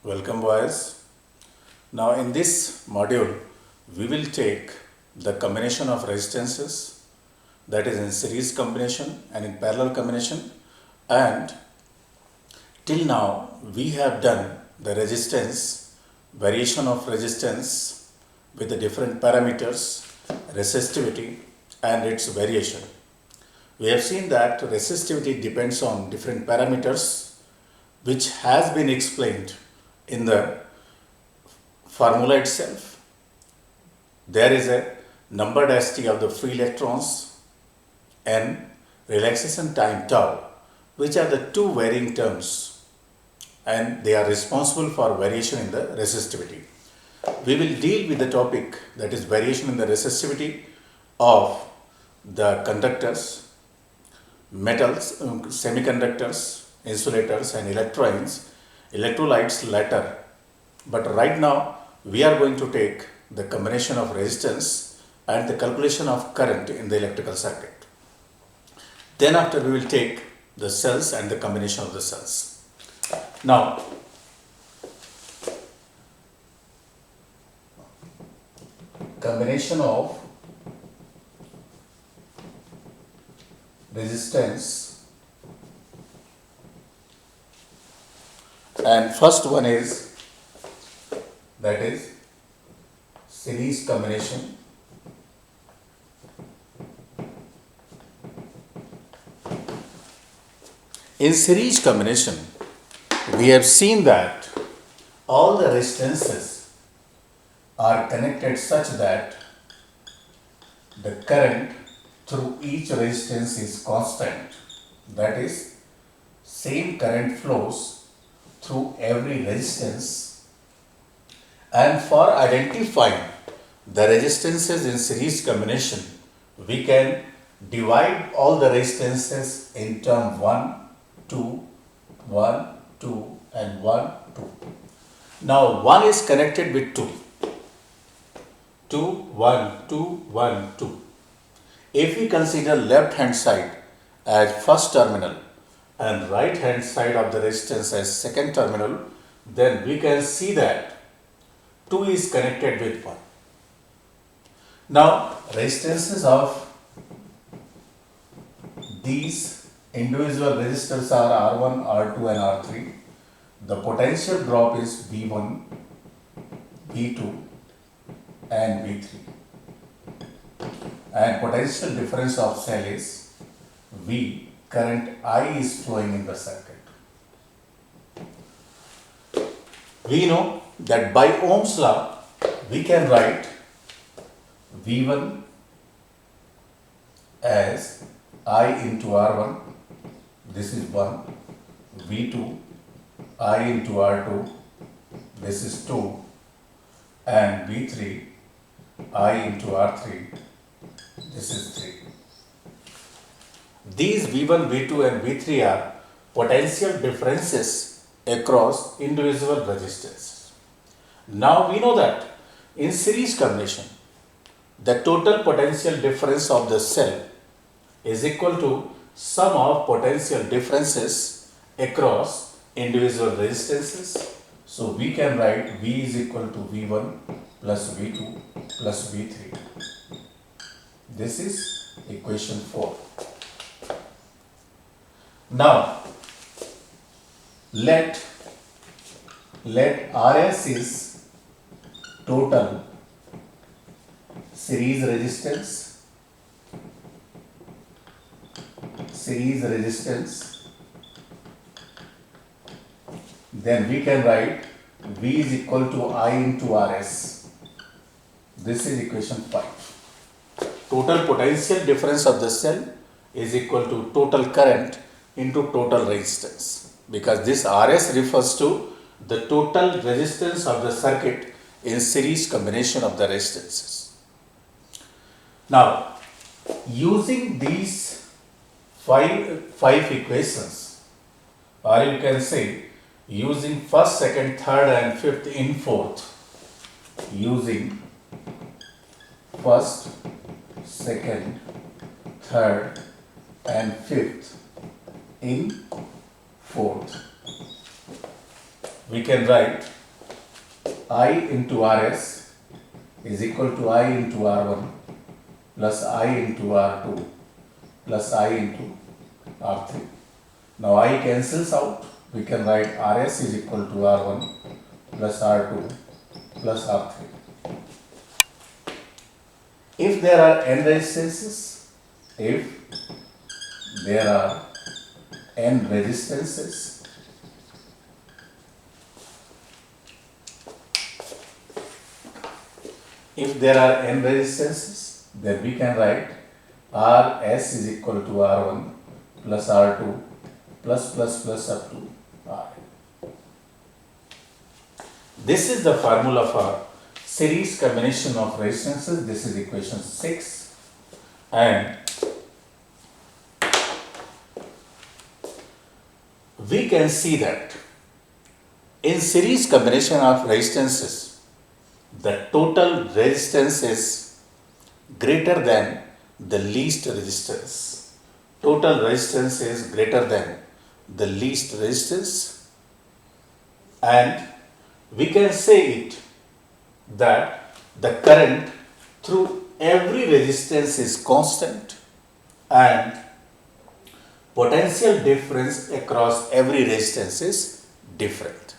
Welcome boys. Now in this module we will take the combination of resistances, that is in series combination and in parallel combination, and till now we have done the resistance, variation of resistance with the different parameters, resistivity and its variation. We have seen that resistivity depends on different parameters which has been explained in the formula itself. There is a number density of the free electrons and relaxation time tau, which are the two varying terms, and they are responsible for variation in the resistivity. We will deal with the topic, that is variation in the resistivity of the conductors, metals, semiconductors, insulators and electrolytes later. But right now we are going to take the combination of resistance and the calculation of current in the electrical circuit. Then after we will take the cells and the combination of the cells. Now combination of resistance, and first one is, that is series combination. In series combination we have seen that all the resistances are connected such that the current through each resistance is constant, that is same current flows through every resistance. And for identifying the resistances in series combination, we can divide all the resistances in term 1, 2, 1, 2 and 1, 2. Now 1 is connected with 2. 2, 1, 2, 1, 2. If we consider left hand side as first terminal and right hand side of the resistance as second terminal, then we can see that 2 is connected with 1. Now resistances of these individual resistors are R1, R2 and R3. The potential drop is V1, V2 and V3. And potential difference of cell is V, current I is flowing in the circuit. We know that by Ohm's law we can write V1 as I into R1, this is 1, V2 I into R2, this is 2, and V3 I into R3, this is 3. These V1, V2 and V3 are potential differences across individual resistors. Now we know that in series combination, the total potential difference of the cell is equal to sum of potential differences across individual resistances. So we can write V is equal to V1 plus V2 plus V3. This is equation 4. Now let Rs is total series resistance, then we can write V is equal to I into Rs. This is equation 5. Total potential difference of the cell is equal to total current into total resistance, because this Rs refers to the total resistance of the circuit in series combination of the resistances. Now using these five equations, or you can say using first, second, third and fifth in fourth, using first, second, third and fifth in fourth, we can write I into Rs is equal to I into R1 plus I into R2 plus I into R3. Now I cancels out. We can write Rs is equal to R1 plus R2 plus R3. If there are n resistances, if there are n resistances, then we can write Rs is equal to R1 plus R2 plus up to R. This is the formula for series combination of resistances. This is equation 6, and we can see that in series combination of resistances, the total resistance is greater than the least resistance. Total resistance is greater than the least resistance, and we can say it that the current through every resistance is constant and potential difference across every resistance is different.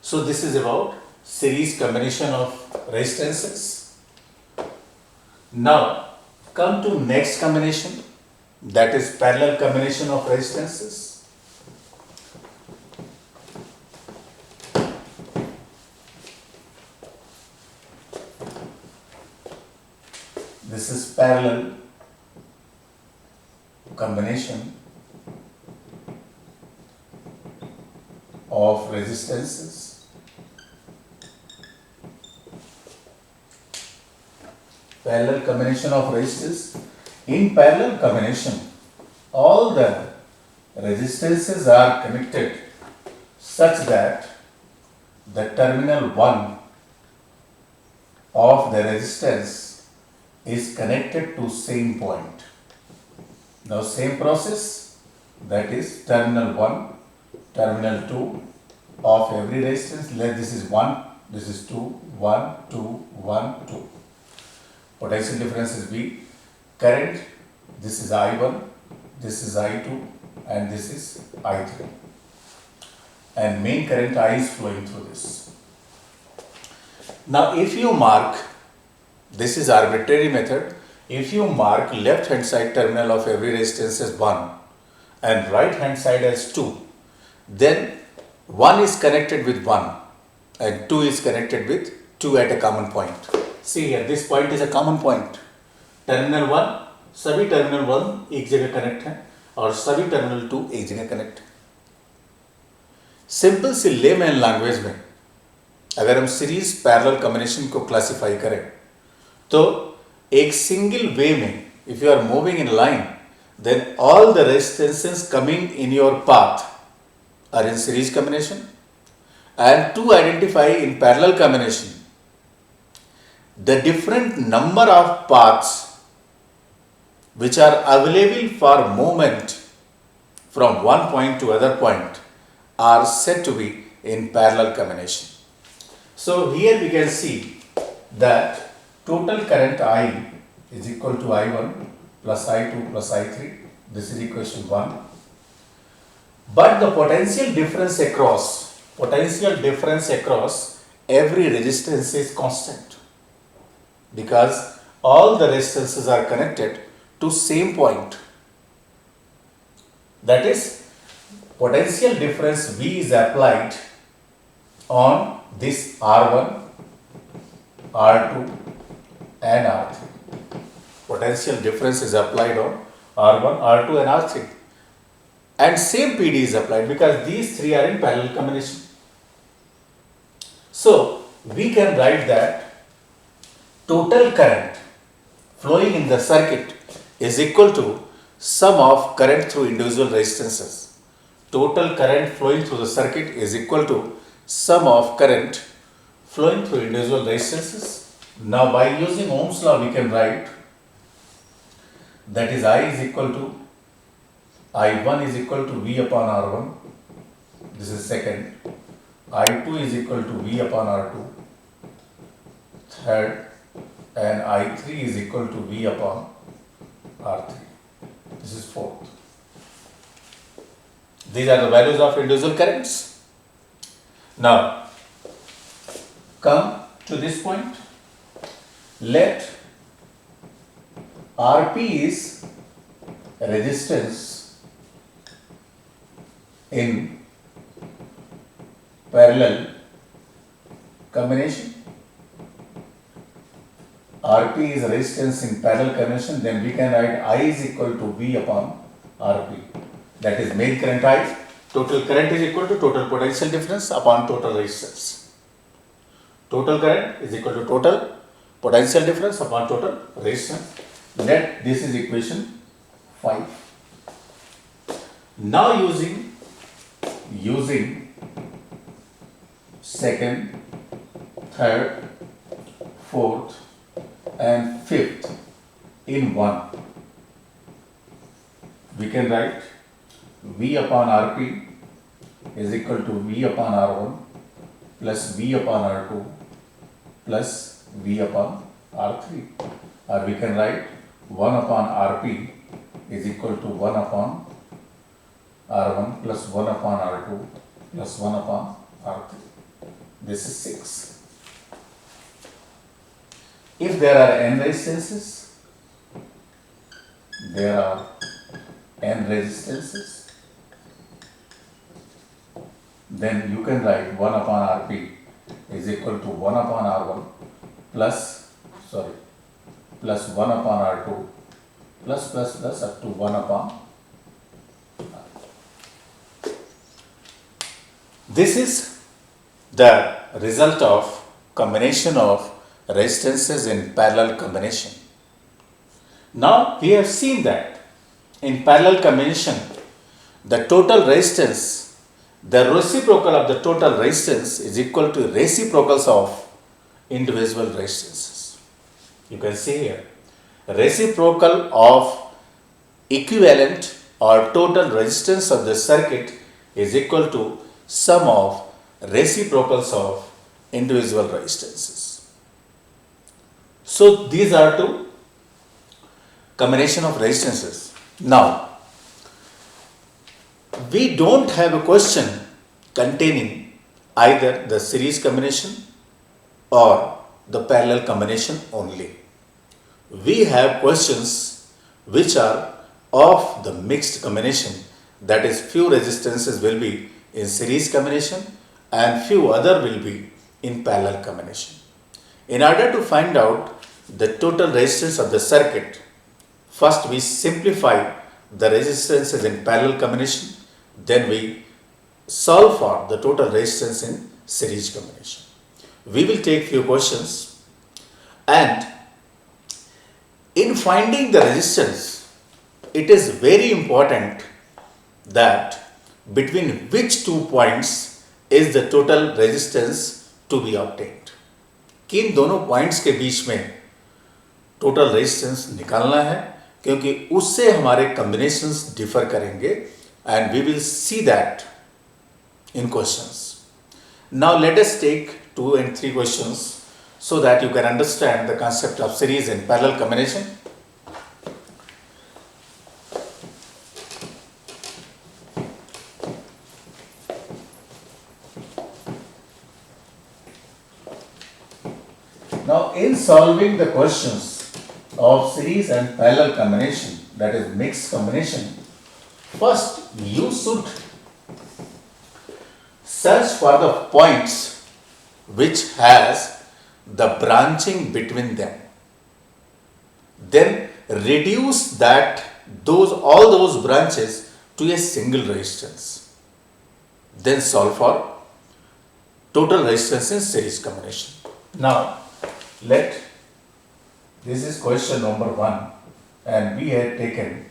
So this is about series combination of resistances. Now come to next combination, that is parallel combination of resistances. This is parallel combination of resistances. Parallel combination of resistors. In parallel combination, all the resistances are connected such that the terminal 1 of the resistance is connected to same point. Now same process, that is terminal 1, terminal 2 of every resistance. Let this is 1, this is 2, 1, 2, 1, 2. Potential difference is V. Current, this is I1, this is I2, and this is I3. And main current I is flowing through this. Now if you mark, this is arbitrary method, if you mark left hand side terminal of every resistance as 1 and right hand side as 2, then 1 is connected with 1 and 2 is connected with 2 at a common point. See here, this point is a common point. Terminal 1, सभी terminal 1 एक जगह connect है और सभी terminal 2 एक जगह connect है. Simple सी layman language में अगर हम सीरीज पैरेलल कॉम्बिनेशन को क्लासिफाई करें तो एक सिंगल वे में if you are moving in line then all the resistances coming in your path are in series combination, and to identify in parallel combination the different number of paths which are available for movement from one point to other point are said to be in parallel combination. So here we can see that total current I is equal to I1 plus I2 plus I3, this is equation 1. But the potential difference across every resistance is constant because all the resistances are connected to same point. That is, potential difference V is applied on this R1, R2 and R3. Potential difference is applied on R1, R2 and R3. And same PD is applied because these three are in parallel combination. So, we can write that total current flowing in the circuit is equal to sum of current through individual resistances. Total current flowing through the circuit is equal to sum of current flowing through individual resistances. Now, by using Ohm's law, we can write that is I is equal to I1 is equal to V upon R1, this is second, I2 is equal to V upon R2, third, and I3 is equal to V upon R3. This is fourth. These are the values of individual currents. Now, come to this point. Let Rp is resistance in parallel combination. Rp is resistance in parallel combination, then we can write I is equal to V upon Rp. That is main current I. Total current is equal to total potential difference upon total resistance. Total current is equal to total potential difference upon total resistance. Let this is equation 5. Now using second, third, fourth and fifth in one, we can write V upon Rp is equal to V upon R1 plus V upon R2 plus V upon R3, or we can write 1 upon Rp is equal to 1 upon R1 plus 1 upon R2 plus 1 upon R3. This is 6. If there are n resistances, then you can write 1 upon Rp is equal to 1 upon R1 plus 1 upon R2 plus up to 1 upon R. This is the result of combination of resistances in parallel combination. Now we have seen that in parallel combination, the total resistance, the reciprocal of the total resistance is equal to reciprocals of individual resistances. You can see here, reciprocal of equivalent or total resistance of the circuit is equal to sum of reciprocals of individual resistances. So these are two combination of resistances. Now, we don't have a question containing either the series combination or the parallel combination only. We have questions which are of the mixed combination, that is few resistances will be in series combination and few other will be in parallel combination. In order to find out the total resistance of the circuit, first we simplify the resistances in parallel combination, then we solve for the total resistance in series combination. We will take few questions, and in finding the resistance, it is very important that between which 2 points is the total resistance to be obtained. किन दोनों points के बीच में total resistance निकालना है, क्योंकि उससे हमारे combinations differ करेंगे, and we will see that in questions. Now let us take 2 and 3 questions so that you can understand the concept of series and parallel combination. Now in solving the questions of series and parallel combination, that is mixed combination, first you should search for the points which has the branching between them. Then reduce all those branches to a single resistance. Then solve for total resistance in series combination. Now this is question number 1, and we had taken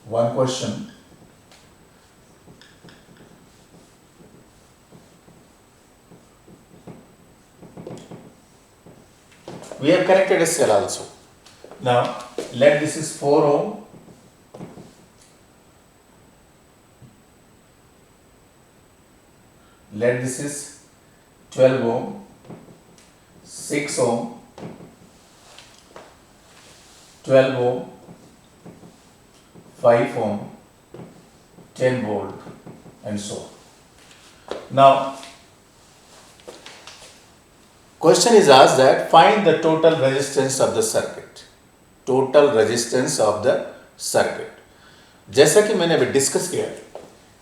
one question. We have connected a cell also. Now let this is 4 ohm let this is 12 ohm, 6 ohm, 12 ohm, 5 ohm, 10 volt, and so on. Now, question is asked that find the total resistance of the circuit. Total resistance of the circuit. जैसा कि मैंने अभी discuss किया,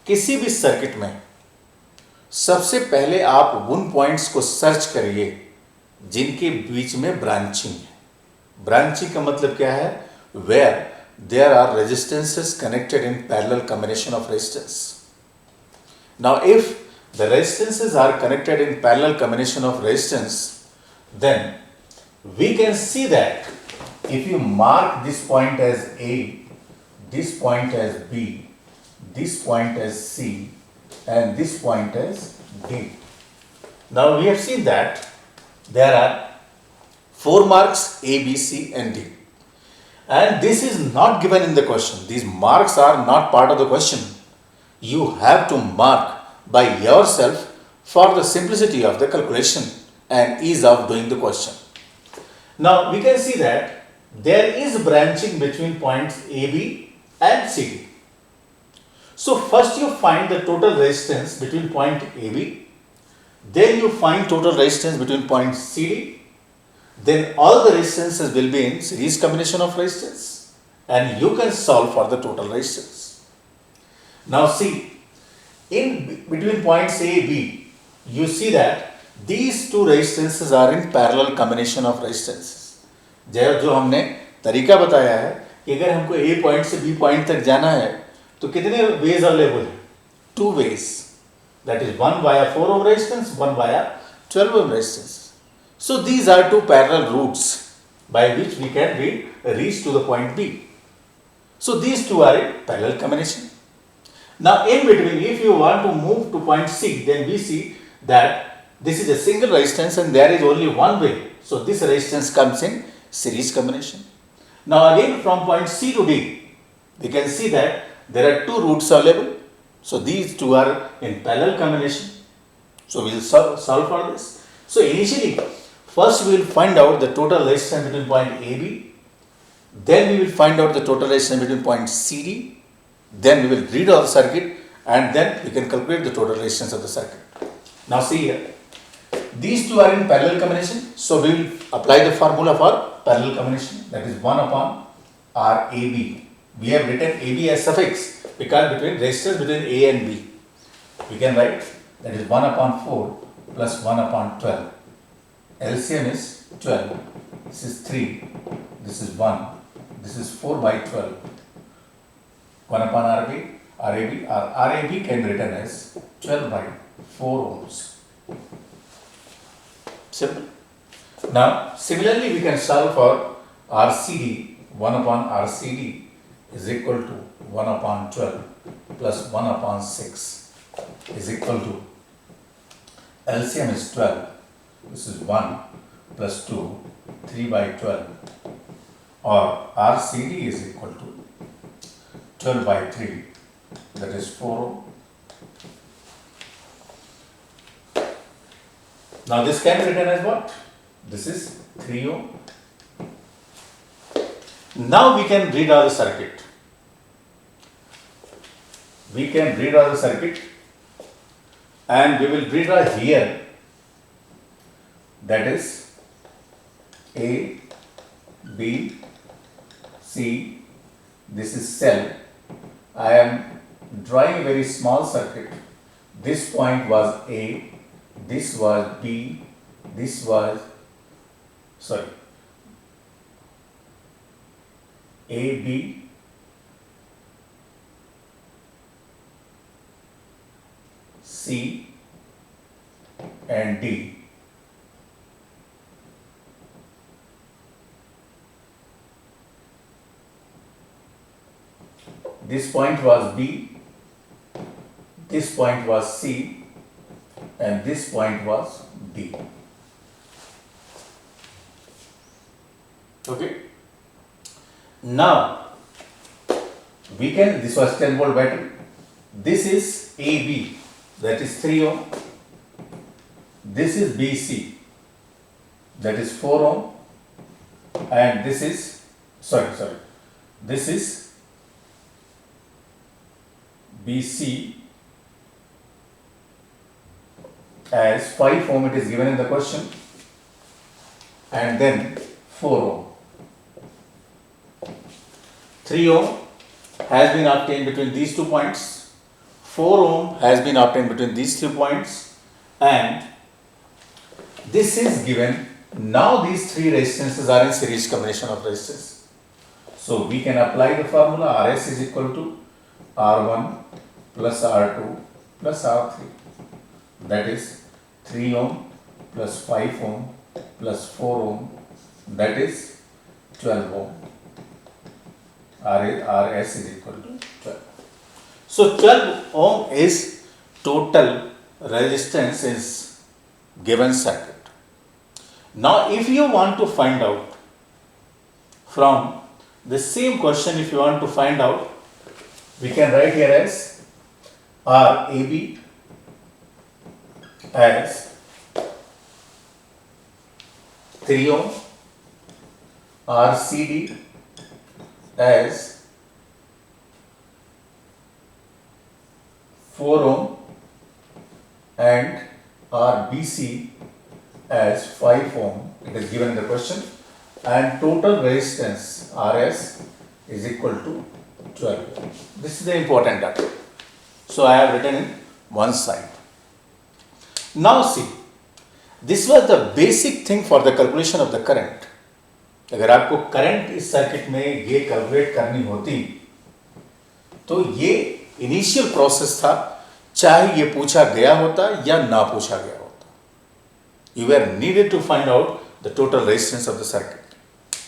किसी भी circuit में सबसे पहले आप उन पॉइंट्स को सर्च करिए जिनके बीच में ब्रांचिंग है। ब्रांचिंग का मतलब क्या है? Where there are resistances connected in parallel combination of resistance. Now if the resistances are connected in parallel combination of resistance, then we can see that if you mark this point as A, this point as B, this point as C, and this point as D. Now we have seen that there are 4 marks A, B, C and D. And this is not given in the question. These marks are not part of the question. You have to mark by yourself for the simplicity of the calculation and ease of doing the question. Now we can see that there is branching between points AB and CD. So first you find the total resistance between point AB, then you find total resistance between point CD, then all the resistances will be in series combination of resistance and you can solve for the total resistance. Now see, in between points A, B, you see that these two resistances are in parallel combination of resistances. जो हमने तरीका बताया है कि अगर हमको A point से B point तक जाना है तो कितने वेज अवेलेबल है? 2 ways. That is one via 4 ohm resistance, one via 12 ohm resistance. So these are two parallel routes by which we can reach to the point B. So these two are in parallel combination. Now in between, if you want to move to point C, then we see that this is a single resistance and there is only one way. So this resistance comes in series combination. Now again from point C to D, we can see that there are 2 routes available. So these two are in parallel combination. So we will solve for this. So initially, first we will find out the total resistance between point AB, then we will find out the total resistance between point CD, then we will read our circuit and then we can calculate the total resistance of the circuit. Now see here, these two are in parallel combination, so we will apply the formula for parallel combination, that is 1 upon RAB. We have written AB as suffix because between resistance between A and B. We can write that is 1 upon 4 plus 1 upon 12. LCM is 12, this is 3, this is 1, this is 4 by 12. 1 upon RAB can be written as 12 by 4 ohms. Simple. Now, similarly, we can solve for RCD. 1 upon RCD is equal to 1 upon 12 plus 1 upon 6 is equal to LCM is 12. This is 1 plus 2, 3 by 12. Or RCD is equal to 12 by 3, that is 4 ohm. Now this can be written as what? This is 3 ohm. Now we can read out the circuit. We can read out the circuit and we will read out here, that is A, B, C, this is cell. I am drawing a very small circuit. This point was A, this was B, this was, A, B, C and D. This point was B, this point was C, and this point was D. Okay. Now we can, this was 10 volt battery. This is AB, that is 3 ohm. this is BC, that is 4 ohm, and this is this is BC as 5 ohm, it is given in the question, and then 4 ohm. 3 ohm has been obtained between these 2 points, 4 ohm has been obtained between these 3 points, and this is given. Now these 3 resistances are in series combination of resistance. So we can apply the formula Rs is equal to R1 plus R2 plus R3. That is 3 ohm plus 5 ohm plus 4 ohm, that is 12 ohm. Rs is equal to 12. So 12 ohm is total resistance is given circuit. Now if you want to find out from the same question, if you want to find out, we can write here as RAB as 3 ohm, RCD as 4 ohm, and RBC as 5 ohm. It is given in the question, and total resistance Rs is equal to 12 ohm. This is the important data. So I have written in one side. Now see, this was the basic thing for the calculation of the current. अगर आपको current इस circuit में ये calculate करनी होती तो ये initial process था, चाहे ये पूछा गया होता या ना पूछा गया होता. You were needed to find out the total resistance of the circuit.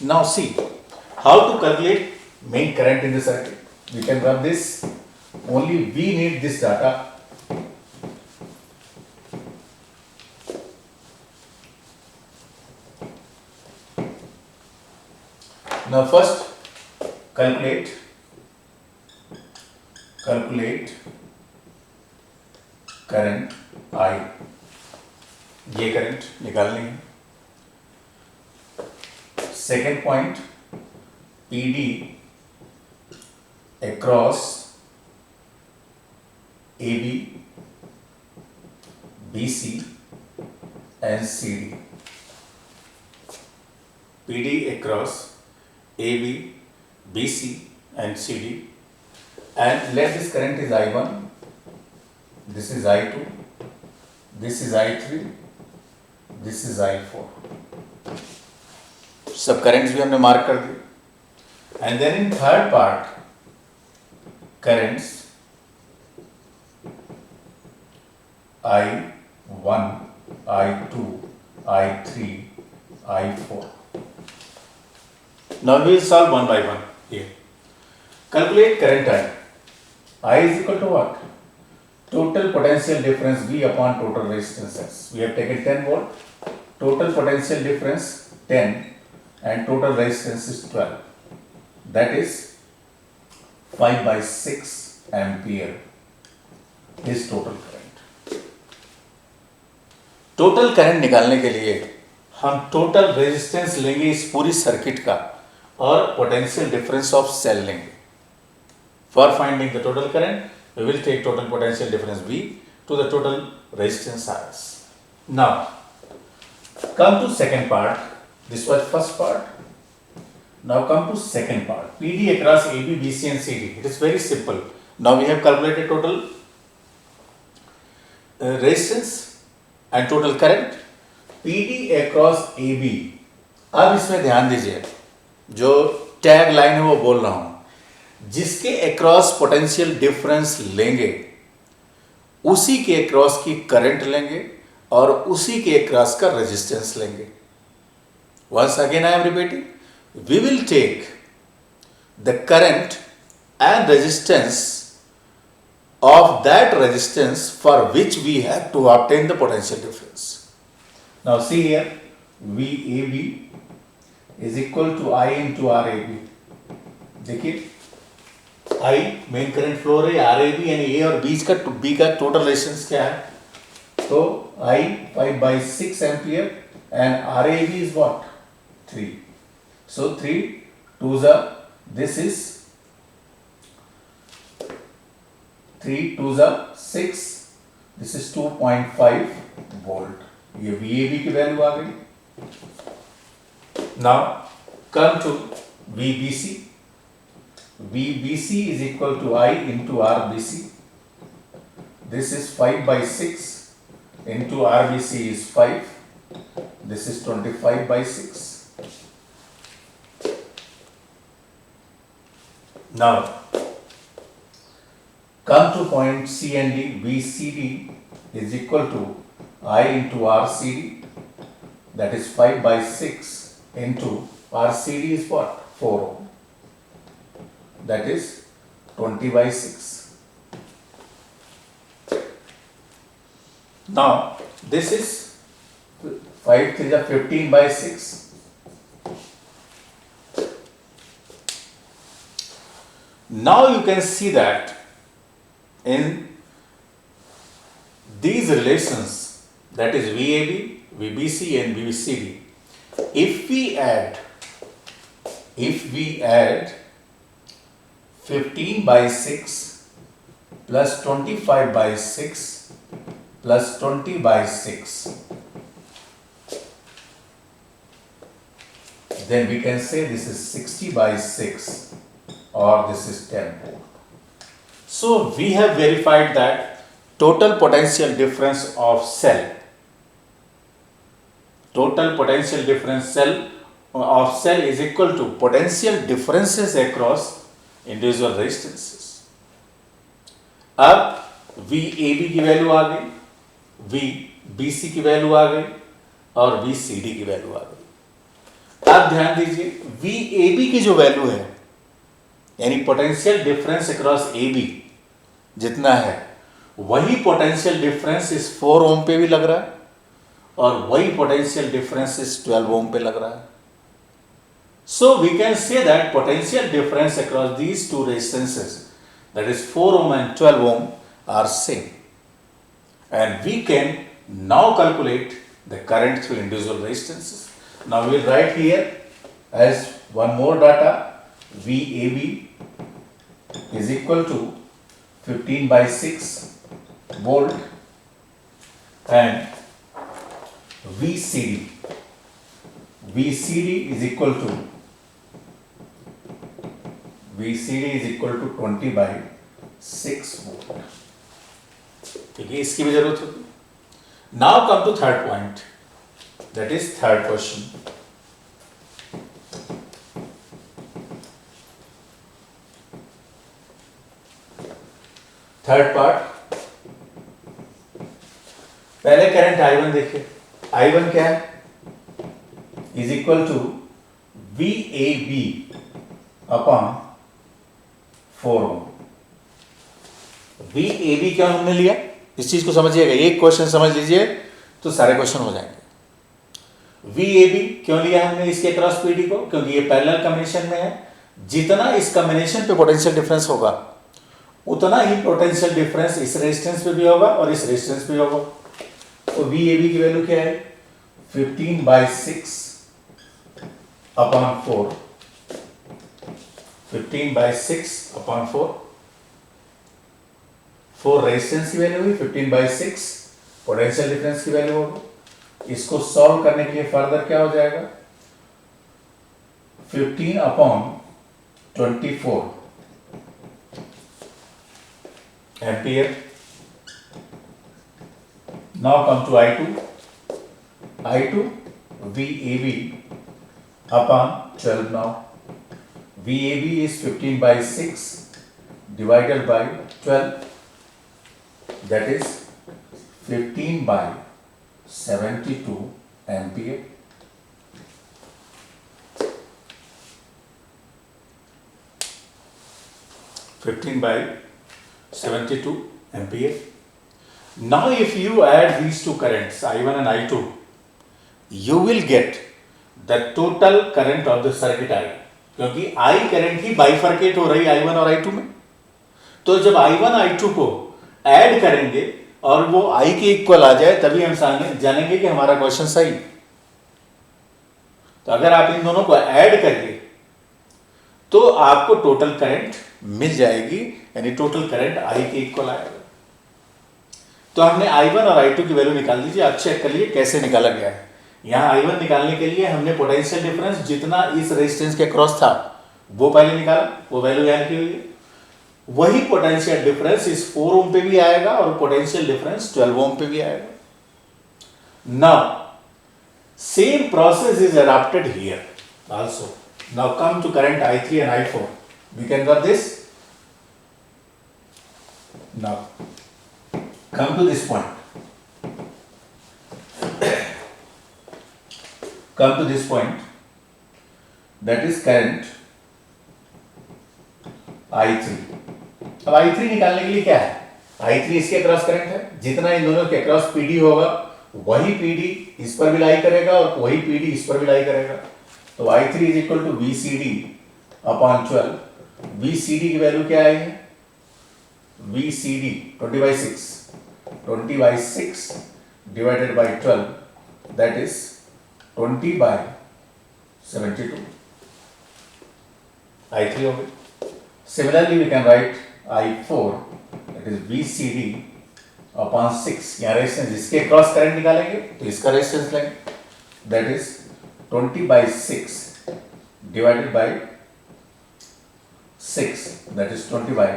Now see how to calculate main current in the circuit. We can run this. Only we need this data. Now first calculate current I. ये current निकालनी है. Second point PD across AB, BC and CD. PD across AB, BC and CD, and let this current is I1, this is I2, this is I3, this is I4. सब currents भी हमने mark कर दिए. And then in third part currents I1, I2, I3, I4. Now we will solve one by one here. Calculate current I. I is equal to what? Total potential difference V upon total resistance S. We have taken 10 volt. Total potential difference 10 and total resistance is 12. That is 5 by 6 ampere is total current. Total current निकालने के लिए हम total resistance लेंगे इस पूरी circuit का और potential difference of cell लेंगे. For finding the total current, we will take total potential difference V to the total resistance Rs. Now, come to second part. This was first part. Now come to second part. PD across AB, BC and CD. It is very simple. Now we have calculated total resistance and total current. PD across AB. अब इसमें ध्यान दीजिए, जो tag line है वो बोल रहा हूं. जिसके अक्रॉस पोटेंशियल डिफरेंस लेंगे उसी के अक्रॉस की करंट लेंगे और उसी के अक्रॉस का रेजिस्टेंस लेंगे. Once again I am repeating, we will take the current and resistance of that resistance for which we have to obtain the potential difference. Now see here, VAB is equal to I into RAB. देखिए, I main current flow है, RAB यानी A और B का total resistance क्या है? So I 5/6 ampere and RAB is what? 3. So 3 2s are, this is 3 2s are 6, this is 2.5 volt. ये VAB की value आ गई. Now come to VBC. VBC is equal to I into RBC. This is 5/6 into RBC is 5. This is 25/6. Now come to point C and D. VCD is equal to I into RCD. That is 5/6 into RCD is what? 4 ohm. That is 20/6. Now this is 5 3 is 15/6. Now you can see that in these relations, that is VAB, VBC and VCD, if we add 15/6 plus 25/6 plus 20/6, then we can say this is 60/6 or this is 10 volt. So we have verified that total potential difference of cell, is equal to potential differences across individual resistances. अब VAB की value आ गई, VBC की value आ गई और VCD की value आ गई. अब ध्यान दीजिए, VAB की जो वैल्यू है, यानी पोटेंशियल डिफरेंस अक्रॉस AB जितना है, वही पोटेंशियल डिफरेंस इस 4 ओम पे भी लग रहा है और वही पोटेंशियल डिफरेंस इस 12 ओम पे लग रहा है. So we can say that potential difference across these two resistances, that is 4 ohm and 12 ohm, are same, and we can now calculate the current through individual resistances. Now we will write here as one more data. VAB is equal to 15/6 volt and VCD is equal to 20/6 volt. ठीक है, इसकी भी जरूरत होगी. Now come to third point, that is third question. Third part, पहले current I1 देखिए. I1 क्या है? Is equal to VAB upon 4 ohm. VAB क्या हमने लिया, इस चीज को समझिएगा. एक क्वेश्चन समझ लीजिए तो सारे क्वेश्चन हो जाएंगे. VAB क्यों लिया हमने इसके क्रॉस PD को? क्योंकि ये पैरेलल कॉम्बिनेशन में है. जितना इस कॉम्बिनेशन पे पोटेंशियल डिफरेंस होगा, उतना ही पोटेंशियल डिफरेंस इस रेजिस्टेंस पे भी होगा और इस रेजिस्टेंस पे होगा. तो VAB की वैल्यू क्या है? 15/6 अपॉन 4. 15/6 अपॉन 4 रेजिस्टेंस की वैल्यू हुई, 15/6 पोटेंशियल डिफरेंस की वैल्यू होगी. इसको सॉल्व करने के लिए फर्दर क्या हो जाएगा? 15 upon 24 ampere. Now come to I2. VAB upon 12 now. VAB is 15/6 divided by 12, that is 15/72 ampere. (15/72 ampere). Now if you add these two currents, I1 and I2, you will get the total current of the circuit I, क्योंकि I current he bifurcate हो रही I1 और I2 में. तो जब I1 I2 को add करेंगे और वो I के इक्वल आ जाए तभी हम जानेंगे कि हमारा क्वेश्चन सही। तो अगर आप इन दोनों को ऐड करिए तो आपको टोटल करंट मिल जाएगी, यानी टोटल करंट I के इक्वल आएगा। तो हमने I1 और I2 की वैल्यू निकाल दीजिए। आप चेक करिए कैसे निकाला गया है। यहाँ I1 निकालने के लिए हमने पोटेंशियल डिफरेंस जितना इस रेजिस्टेंस के क्रॉस था वो पहले निकाला, वो वैल्यू यहाँ लिखी हुई है। वही पोटेंशियल डिफरेंस इस 4 ओम पे भी आएगा और पोटेंशियल डिफरेंस 12 ओम पे भी आएगा। Now same process is adopted here also. Now come to current I3 and I4. We can got this. Now come to this point. Come to this point, that is current I3. अब I3 निकालने के लिए क्या है? I3 इसके cross current है, जितना इन दोनों के क्रॉस PD होगा वही PD इस पर भी लाई करेगा और वही PD इस पर भी लाई करेगा। तो I3 is equal to VCD upon 12। VCD की वैल्यू क्या आएगी? VCD 20 by 6 divided by 12, that is 20 by 72. I3 हो गई। Similarly, we can write I4, that is VCD upon 6। यहाँ रेजिस्टेंस, इसके क्रॉस करंट निकालेंगे तो इसका रेजिस्टेंस लेंगे, that is 20 by 6 divided by 6, that is 20 by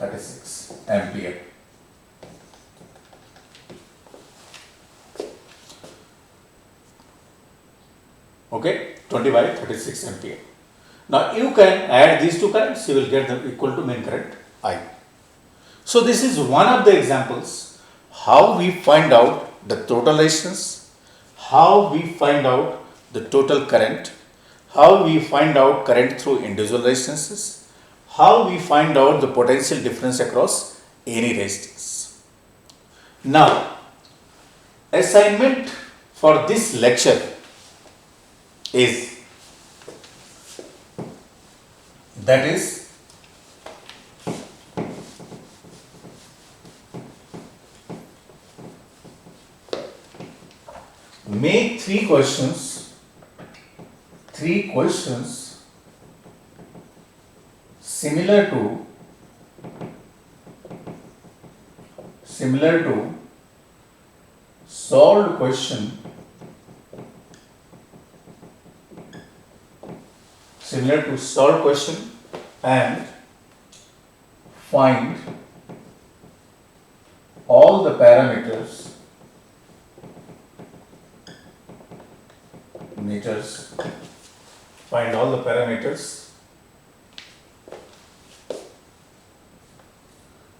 36 ampere. Okay, 20 by 36 ampere. Now you can add these two currents, you will get them equal to main current I. So this is one of the examples how we find out the total resistance, how we find out the total current, how we find out current through individual resistances, how we find out the potential difference across any resistance. Now, assignment for this lecture is, that is, make three questions similar to solved question and find all the parameters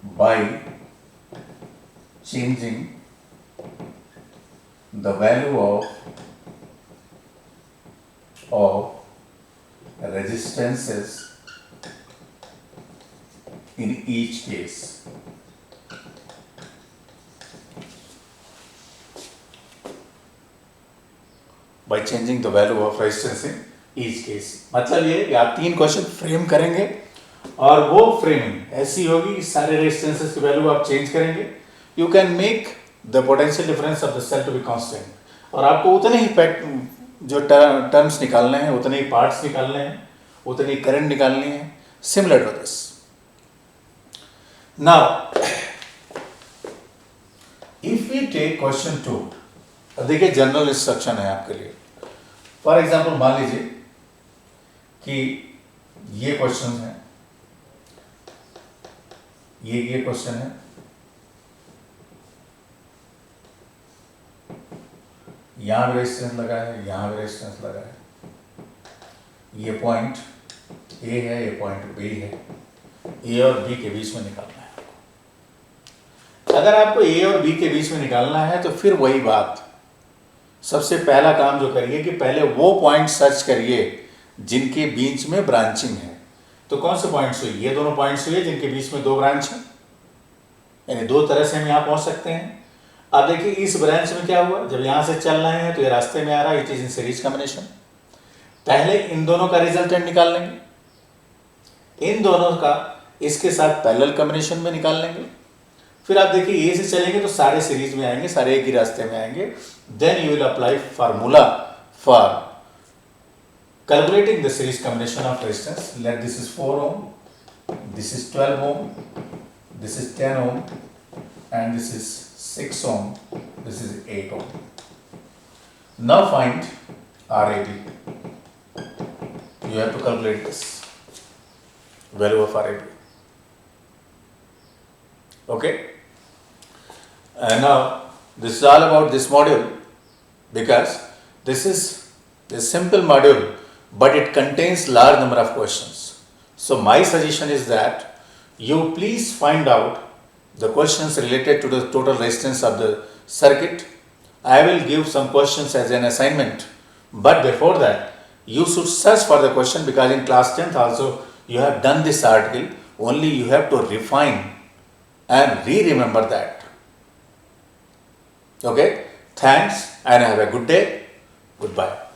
by changing the value of resistances in each case. By changing the value of resistance in each case. मतलब ये कि आप 3 question frame करेंगे और वो framing ऐसी होगी कि सारे रेजिस्टेंसेस की वैल्यू आप चेंज करेंगे। You can make the potential difference of the cell to be constant और आपको उतने ही जो टर्म्स निकालने हैं, उतने ही पार्ट्स निकालने हैं, उतनी करंट निकालनी है, similar to this. Now if we take question 2, अब देखिए जनरल इंस्ट्रक्शन है आपके लिए। फॉर एग्जाम्पल मान लीजिए कि ये क्वेश्चन है, ये क्वेश्चन है, यहां भी रेजिस्टेंस लगा है, यहां भी रेजिस्टेंस लगा है, ये पॉइंट ए है, ये पॉइंट बी है, ए और बी के बीच में निकालना है। अगर आपको ए और बी के बीच में निकालना है तो फिर वही बात, सबसे पहला काम जो करिए कि पहले वो पॉइंट सर्च करिए जिनके बीच में ब्रांचिंग है। तो कौन से पॉइंट्स हुए? ये दोनों पॉइंट्स हुए जिनके बीच में 2 ब्रांच है, यानी 2 तरह से हम यहाँ पहुँच सकते हैं। अब देखिए इस ब्रांच में क्या हुआ, जब यहाँ से चल रहे हैं तो ये रास्ते में आ रहा है, it is in series combination. पहले इन दोनों का रिजल्टेंट निकाल लेंगे, इन दोनों का इसके साथ पैरेलल कॉम्बिनेशन में निकाल लेंगे, फिर आप देखिए ए से चलेंगे तो सारे सीरीज में आएंगे, सारे एक ही रास्ते में आएंगे. Then you will apply formula for calculating the series combination of resistance. Let this is 4 ohm, this is 12 ohm, this is 10 ohm, and this is 6 ohm, this is 8 ohm. Now find RAB. You have to calculate this value of RAB. Okay? And now this is all about this module, because this is a simple module, but it contains large number of questions. So my suggestion is that you please find out the questions related to the total resistance of the circuit. I will give some questions as an assignment, but before that you should search for the question, because in class 10th also you have done this article, only you have to refine and remember that. Okay, thanks and have a good day. Goodbye.